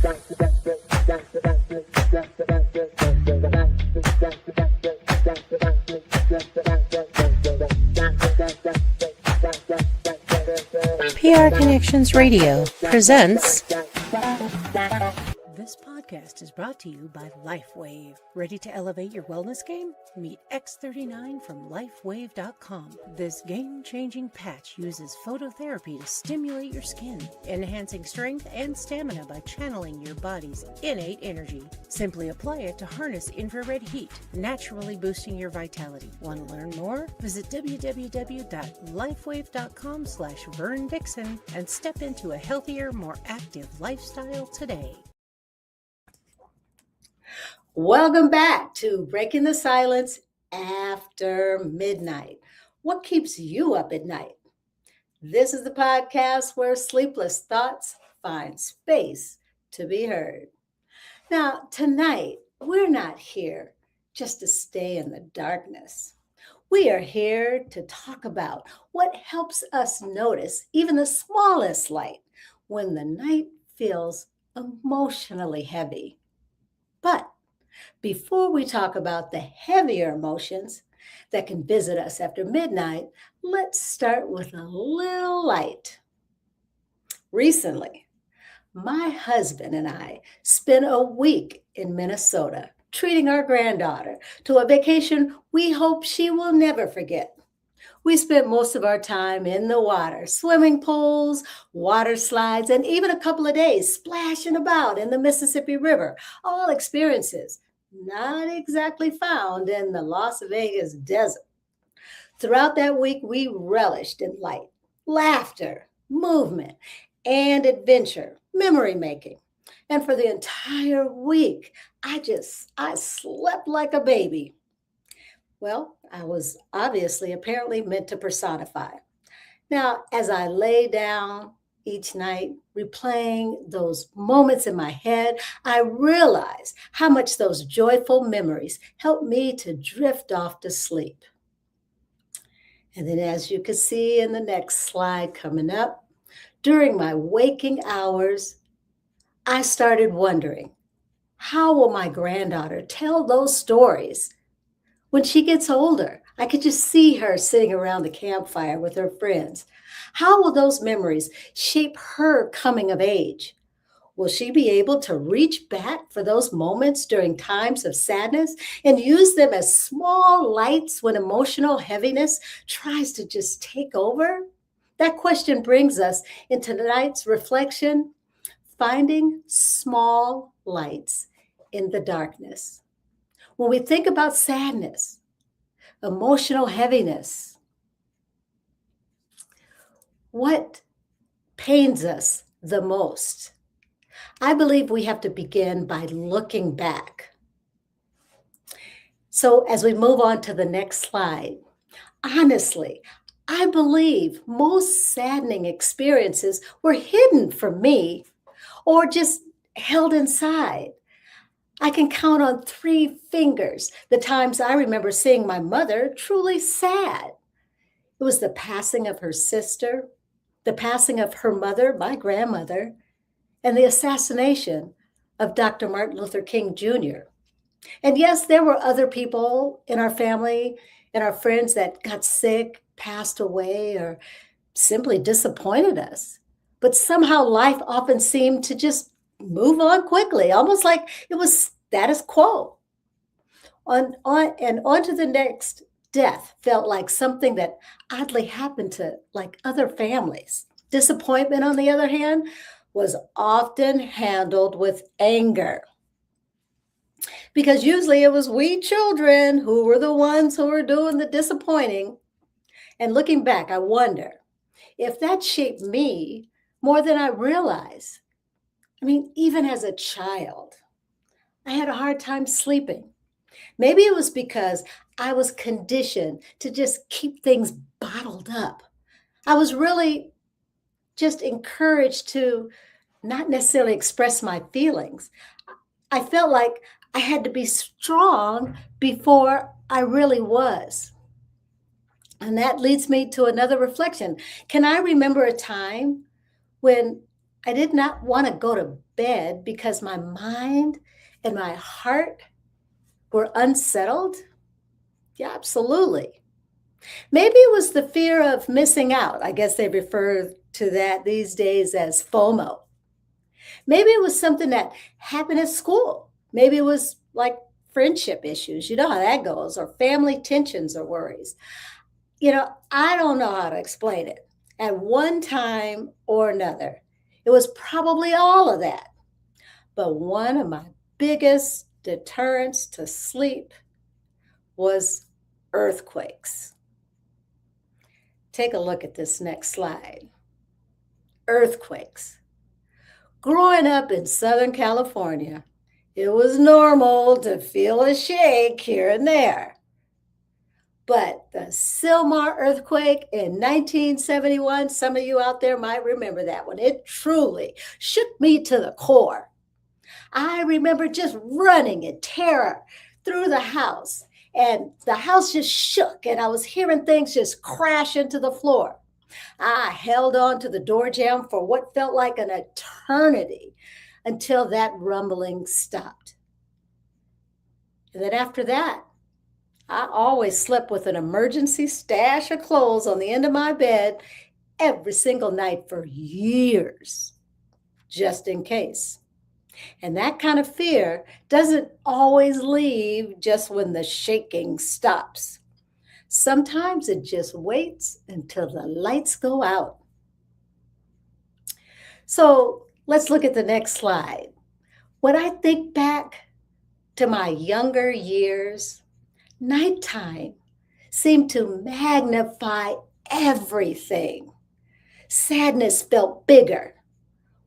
PR Connections Radio presents. This podcast is brought to you by LifeWave. Ready to elevate your wellness game? Meet X39 from LifeWave.com. This game-changing patch uses phototherapy to stimulate your skin, enhancing strength and stamina by channeling your body's innate energy. Simply apply it to harness infrared heat, naturally boosting your vitality. Want to learn more? Visit www.lifewave.com/Vern Dixon and step into a healthier, more active lifestyle today. Welcome back to Breaking the Silence After Midnight. What keeps you up at night? This is the podcast where sleepless thoughts find space to be heard. Now, tonight, we're not here just to stay in the darkness. We are here to talk about what helps us notice even the smallest light when the night feels emotionally heavy. But before we talk about the heavier emotions that can visit us after midnight, let's start with a little light. Recently, my husband and I spent a week in Minnesota treating our granddaughter to a vacation we hope she will never forget. We spent most of our time in the water, swimming pools, water slides, and even a couple of days splashing about in the Mississippi River, all experiences not exactly found in the Las Vegas desert. Throughout that week, we relished in light, laughter, movement, and adventure, memory making. And for the entire week, I slept like a baby. Well, I was apparently meant to personify. Now, as I lay down each night, replaying those moments in my head, I realized how much those joyful memories helped me to drift off to sleep. And then, as you can see in the next slide coming up, during my waking hours, I started wondering, how will my granddaughter tell those stories when she gets older? I could just see her sitting around the campfire with her friends. How will those memories shape her coming of age? Will she be able to reach back for those moments during times of sadness and use them as small lights when emotional heaviness tries to just take over? That question brings us into tonight's reflection, finding small lights in the darkness. When we think about sadness, emotional heaviness, what pains us the most? I believe we have to begin by looking back. So as we move on to the next slide, honestly, I believe most saddening experiences were hidden from me or just held inside. I can count on 3 fingers the times I remember seeing my mother truly sad. It was the passing of her sister, the passing of her mother, my grandmother, and the assassination of Dr. Martin Luther King Jr. And yes, there were other people in our family and our friends that got sick, passed away, or simply disappointed us. But somehow life often seemed to just move on quickly, almost like it was status quo. On to the next. Death felt like something that oddly happened to like other families. Disappointment, on the other hand, was often handled with anger, because usually it was we children who were the ones who were doing the disappointing. And looking back, I wonder if that shaped me more than I realized. I mean, even as a child, I had a hard time sleeping. Maybe it was because I was conditioned to just keep things bottled up. I was really just encouraged to not necessarily express my feelings. I felt like I had to be strong before I really was. And that leads me to another reflection. Can I remember a time when I did not want to go to bed because my mind and my heart were unsettled. Yeah, absolutely. Maybe it was the fear of missing out. I guess they refer to that these days as FOMO. Maybe it was something that happened at school. Maybe it was like friendship issues. You know how that goes, or family tensions or worries. I don't know how to explain it. At one time or another, it was probably all of that. But one of my biggest deterrents to sleep was earthquakes. Take a look at this next slide. Earthquakes. Growing up in Southern California, it was normal to feel a shake here and there. But the Sylmar earthquake in 1971, some of you out there might remember that one. It truly shook me to the core. I remember just running in terror through the house, and the house just shook, and I was hearing things just crash into the floor. I held on to the door jamb for what felt like an eternity until that rumbling stopped. And then after that, I always slept with an emergency stash of clothes on the end of my bed every single night for years, just in case. And that kind of fear doesn't always leave just when the shaking stops. Sometimes it just waits until the lights go out. So let's look at the next slide. When I think back to my younger years, nighttime seemed to magnify everything. Sadness felt bigger.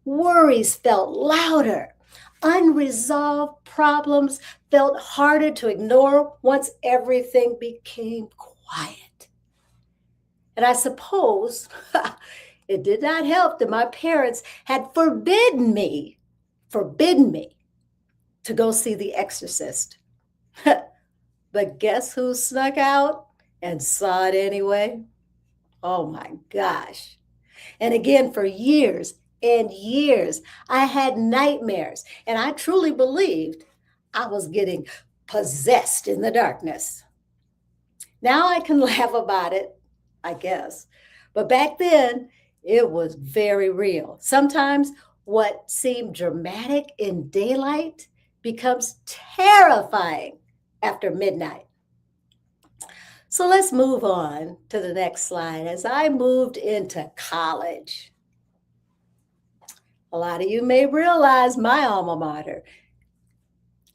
Worries felt louder. Unresolved problems felt harder to ignore once everything became quiet. And I suppose it did not help that my parents had forbidden me to go see The Exorcist. But guess who snuck out and saw it anyway? Oh my gosh. And again, for years and years, I had nightmares, and I truly believed I was getting possessed in the darkness. Now I can laugh about it, I guess. But back then, it was very real. Sometimes what seemed dramatic in daylight becomes terrifying after midnight. So let's move on to the next slide. As I moved into college, a lot of you may realize my alma mater.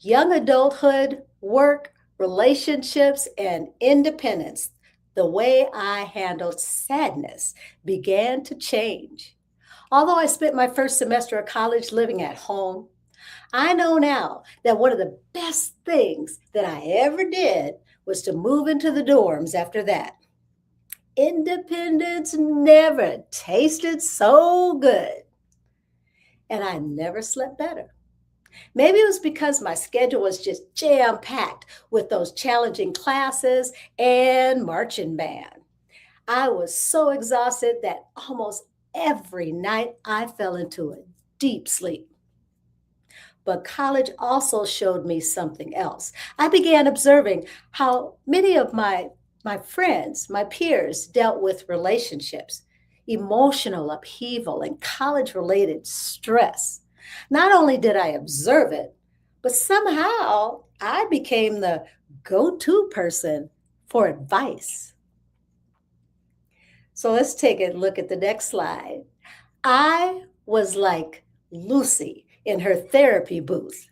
Young adulthood, work, relationships, and independence, the way I handled sadness began to change. Although I spent my first semester of college living at home, I know now that one of the best things that I ever did was to move into the dorms after that. Independence never tasted so good, and I never slept better. Maybe it was because my schedule was just jam-packed with those challenging classes and marching band. I was so exhausted that almost every night I fell into a deep sleep. But college also showed me something else. I began observing how many of my friends, my peers, dealt with relationships, emotional upheaval, and college-related stress. Not only did I observe it, but somehow I became the go-to person for advice. So let's take a look at the next slide. I was like Lucy in her therapy booth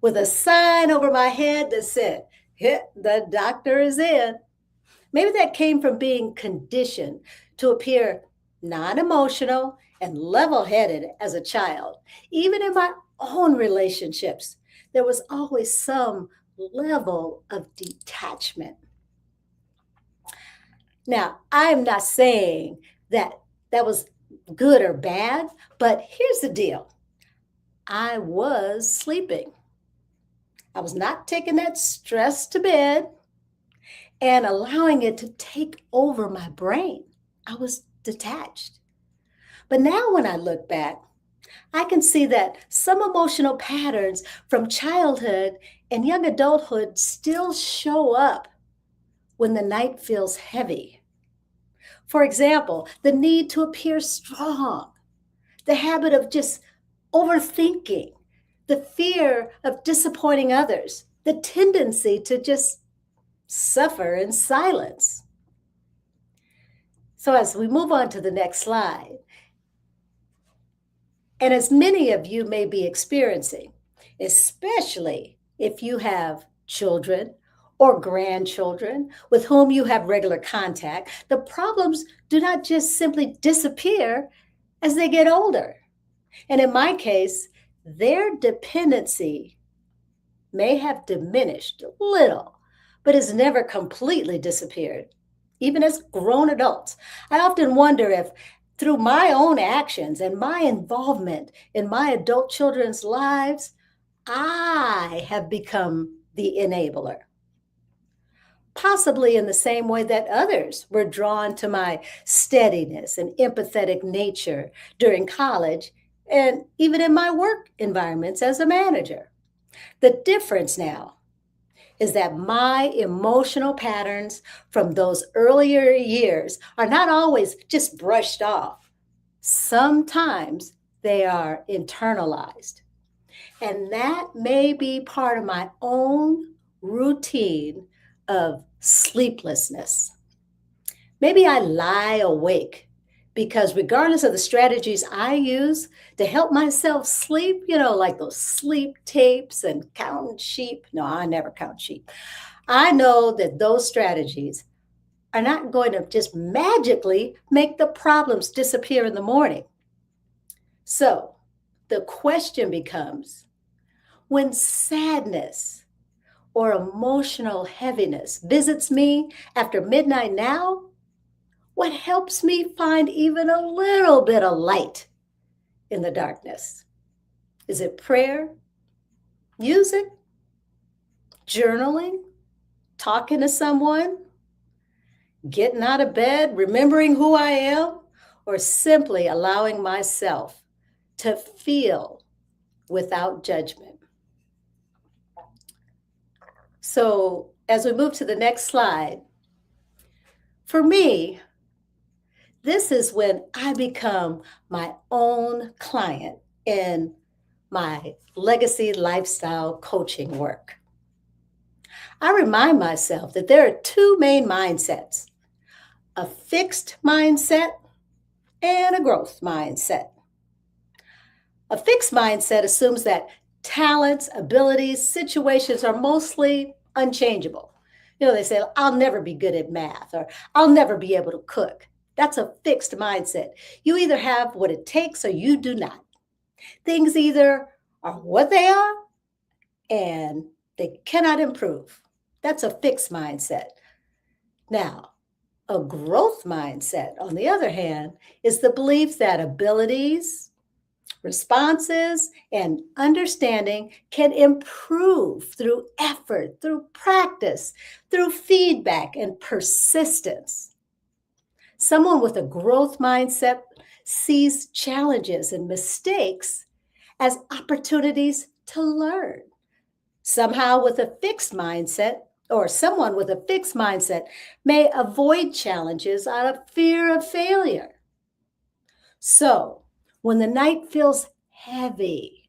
with a sign over my head that said, "The doctor is in." Maybe that came from being conditioned to appear non-emotional and level-headed as a child. Even in my own relationships, there was always some level of detachment. Now, I'm not saying that that was good or bad, but here's the deal. I was sleeping. I was not taking that stress to bed and allowing it to take over my brain. I was detached. But now when I look back, I can see that some emotional patterns from childhood and young adulthood still show up when the night feels heavy. For example, the need to appear strong, the habit of just overthinking, the fear of disappointing others, the tendency to just suffer in silence. So, as we move on to the next slide, and as many of you may be experiencing, especially if you have children or grandchildren with whom you have regular contact, the problems do not just simply disappear as they get older. And in my case, their dependency may have diminished a little, but has never completely disappeared, even as grown adults. I often wonder if through my own actions and my involvement in my adult children's lives, I have become the enabler. Possibly in the same way that others were drawn to my steadiness and empathetic nature during college and even in my work environments as a manager. The difference now is that my emotional patterns from those earlier years are not always just brushed off. Sometimes they are internalized. And that may be part of my own routine of sleeplessness. Maybe I lie awake because, regardless of the strategies I use to help myself sleep, like those sleep tapes and counting sheep. No, I never count sheep. I know that those strategies are not going to just magically make the problems disappear in the morning. So the question becomes, when sadness or emotional heaviness visits me after midnight now, what helps me find even a little bit of light in the darkness? Is it prayer, music, journaling, talking to someone, getting out of bed, remembering who I am, or simply allowing myself to feel without judgment? So, as we move to the next slide, for me, this is when I become my own client in my legacy lifestyle coaching work. I remind myself that there are two main mindsets: a fixed mindset and a growth mindset. A fixed mindset assumes that talents, abilities, situations are mostly unchangeable. They say, I'll never be good at math, or I'll never be able to cook. That's a fixed mindset. You either have what it takes or you do not. Things either are what they are and they cannot improve. That's a fixed mindset. Now, a growth mindset, on the other hand, is the belief that abilities, responses, and understanding can improve through effort, through practice, through feedback and persistence. Someone with a growth mindset sees challenges and mistakes as opportunities to learn. Someone with a fixed mindset may avoid challenges out of fear of failure. So, when the night feels heavy,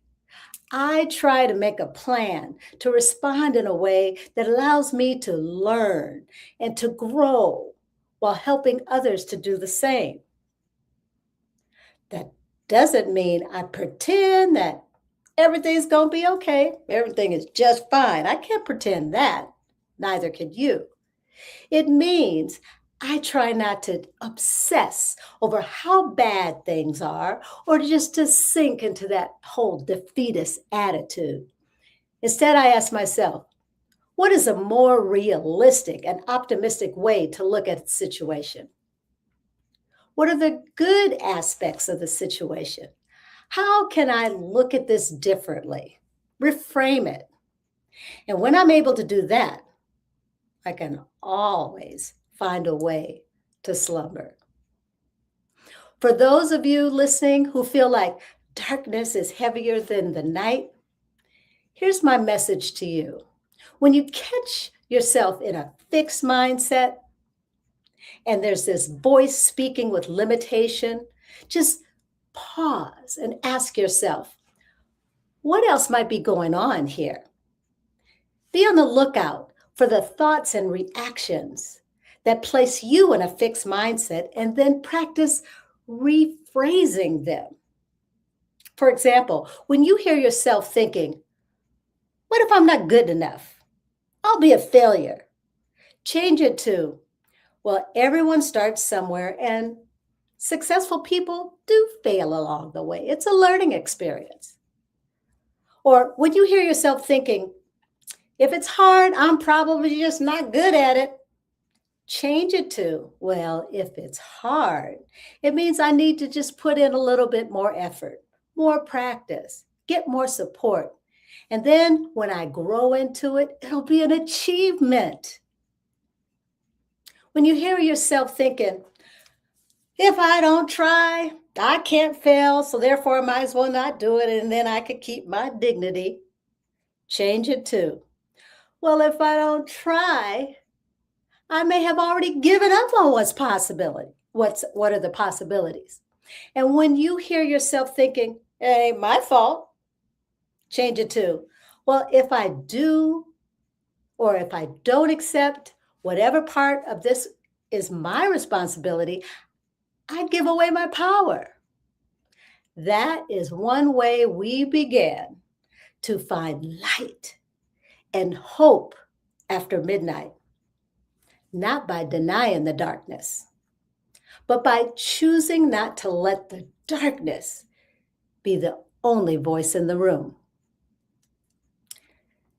I try to make a plan to respond in a way that allows me to learn and to grow while helping others to do the same. That doesn't mean I pretend that everything's going to be okay. Everything is just fine. I can't pretend that. Neither can you. It means I try not to obsess over how bad things are or just to sink into that whole defeatist attitude. Instead, I ask myself, what is a more realistic and optimistic way to look at the situation? What are the good aspects of the situation? How can I look at this differently? Reframe it. And when I'm able to do that, I can always find a way to slumber. For those of you listening who feel like darkness is heavier than the night, here's my message to you. When you catch yourself in a fixed mindset and there's this voice speaking with limitation, just pause and ask yourself, what else might be going on here? Be on the lookout for the thoughts and reactions that place you in a fixed mindset, and then practice rephrasing them. For example, when you hear yourself thinking, what if I'm not good enough? I'll be a failure. Change it to, well, everyone starts somewhere and successful people do fail along the way. It's a learning experience. Or when you hear yourself thinking, if it's hard, I'm probably just not good at it. Change it to, well, if it's hard, it means I need to just put in a little bit more effort, more practice, get more support. And then when I grow into it, it'll be an achievement. When you hear yourself thinking, if I don't try, I can't fail, so therefore I might as well not do it, and then I could keep my dignity. Change it to, well, if I don't try, I may have already given up on what's possibility. What are the possibilities? And when you hear yourself thinking, it ain't my fault, change it to, well, if I do, or if I don't accept whatever part of this is my responsibility, I give away my power. That is one way we began to find light and hope after midnight, not by denying the darkness, but by choosing not to let the darkness be the only voice in the room.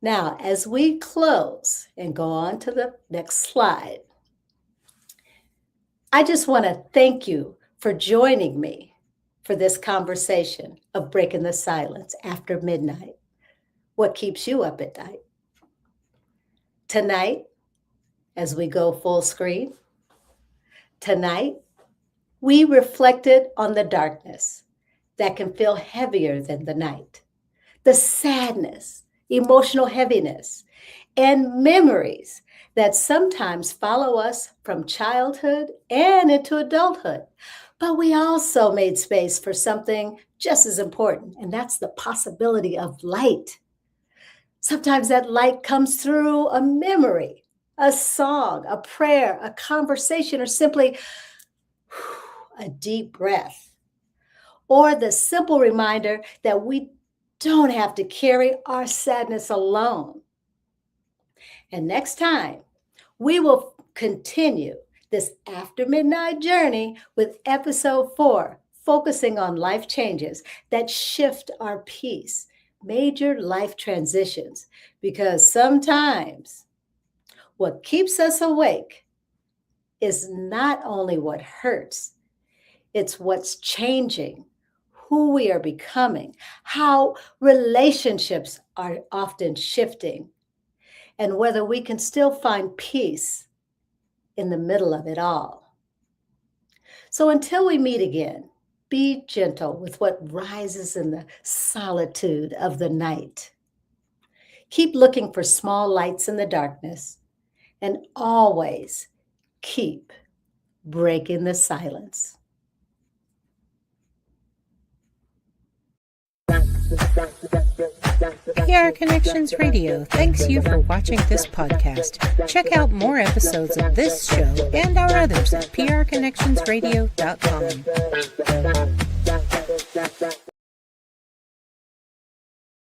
Now, as we close and go on to the next slide, I just want to thank you for joining me for this conversation of breaking the silence after midnight. What keeps you up at night? Tonight, as we go full screen, tonight, we reflected on the darkness that can feel heavier than the night, the sadness, emotional heaviness, and memories that sometimes follow us from childhood and into adulthood. But we also made space for something just as important, and that's the possibility of light. Sometimes that light comes through a memory, a song, a prayer, a conversation, or simply a deep breath, or the simple reminder that we don't have to carry our sadness alone. And next time, we will continue this After Midnight journey with episode 4, focusing on life changes that shift our peace, major life transitions, because sometimes what keeps us awake is not only what hurts, it's what's changing, who we are becoming, how relationships are often shifting, and whether we can still find peace in the middle of it all. So until we meet again, be gentle with what rises in the solitude of the night. Keep looking for small lights in the darkness, and always keep breaking the silence. PR Connections Radio thanks you for watching this podcast. Check out more episodes of this show and our others at prconnectionsradio.com.